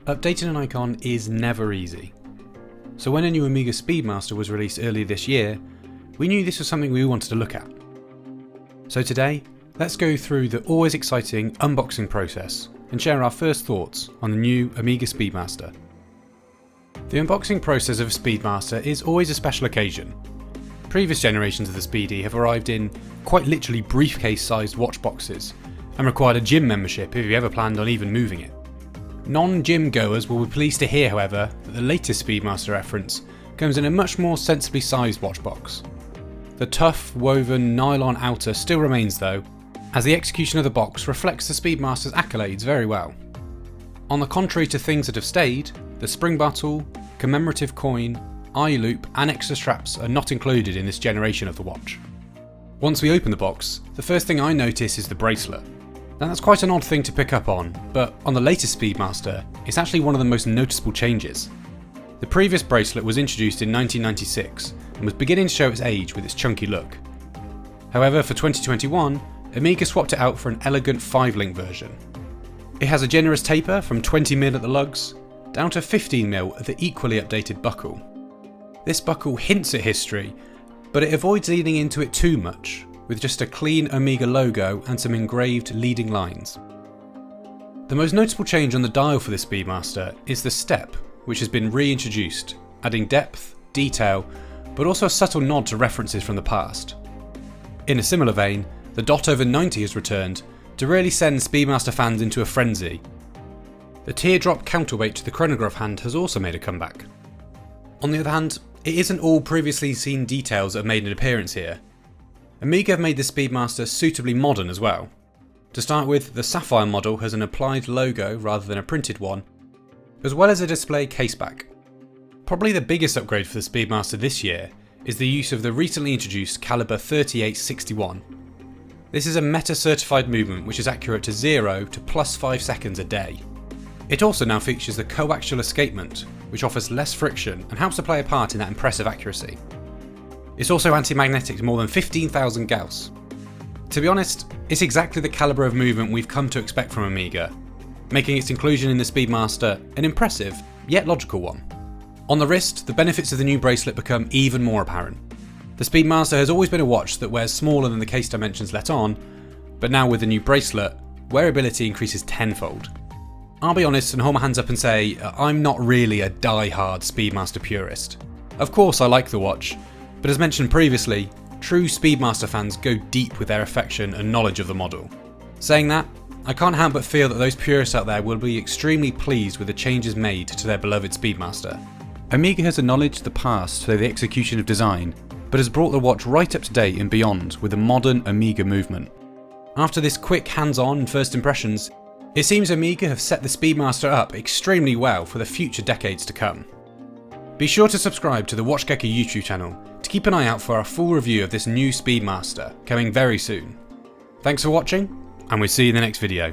Updating an icon is never easy. So when a new Amiga Speedmaster was released earlier this year, we knew this was something we wanted to look at. So today, let's go through the always exciting unboxing process and share our first thoughts on the new Amiga Speedmaster. The unboxing process of a Speedmaster is always a special occasion. Previous generations of the Speedy have arrived in quite literally briefcase-sized watch boxes and required a gym membership if you ever planned on even moving it. Non-gym goers will be pleased to hear, however, that the latest Speedmaster reference comes in a much more sensibly sized watch box. The tough, woven nylon outer still remains though, as the execution of the box reflects the Speedmaster's accolades very well. On the contrary to things that have stayed, the spring bottle, commemorative coin, eye loop and extra straps are not included in this generation of the watch. Once we open the box, the first thing I notice is the bracelet. Now that's quite an odd thing to pick up on, but on the latest Speedmaster, it's actually one of the most noticeable changes. The previous bracelet was introduced in 1996 and was beginning to show its age with its chunky look. However, for 2021, Amiga swapped it out for an elegant 5-link version. It has a generous taper from 20mm at the lugs, down to 15mm at the equally updated buckle. This buckle hints at history, but it avoids leaning into it too much, with just a clean Amiga logo and some engraved leading lines. The most notable change on the dial for this Speedmaster is the step, which has been reintroduced, adding depth, detail, but also a subtle nod to references from the past. In a similar vein, the dot over 90 has returned to really send Speedmaster fans into a frenzy. The teardrop counterweight to the chronograph hand has also made a comeback. On the other hand, it isn't all previously seen details that have made an appearance here. Amiga have made the Speedmaster suitably modern as well. To start with, the Sapphire model has an applied logo rather than a printed one, as well as a display caseback. Probably the biggest upgrade for the Speedmaster this year is the use of the recently introduced caliber 3861. This is a meta-certified movement which is accurate to 0 to +5 seconds a day. It also now features the co-axial escapement, which offers less friction and helps to play a part in that impressive accuracy. It's also anti-magnetic to more than 15,000 Gauss. To be honest, it's exactly the calibre of movement we've come to expect from Amiga, making its inclusion in the Speedmaster an impressive, yet logical one. On the wrist, the benefits of the new bracelet become even more apparent. The Speedmaster has always been a watch that wears smaller than the case dimensions let on, but now with the new bracelet, wearability increases tenfold. I'll be honest and hold my hands up and say, I'm not really a die-hard Speedmaster purist. Of course I like the watch, but as mentioned previously, true Speedmaster fans go deep with their affection and knowledge of the model. Saying that, I can't help but feel that those purists out there will be extremely pleased with the changes made to their beloved Speedmaster. Amiga has acknowledged the past through the execution of design, but has brought the watch right up to date and beyond with the modern Amiga movement. After this quick hands-on first impressions, it seems Amiga have set the Speedmaster up extremely well for the future decades to come. Be sure to subscribe to the WatchGecko YouTube channel to keep an eye out for our full review of this new Speedmaster coming very soon. Thanks for watching, and we'll see you in the next video.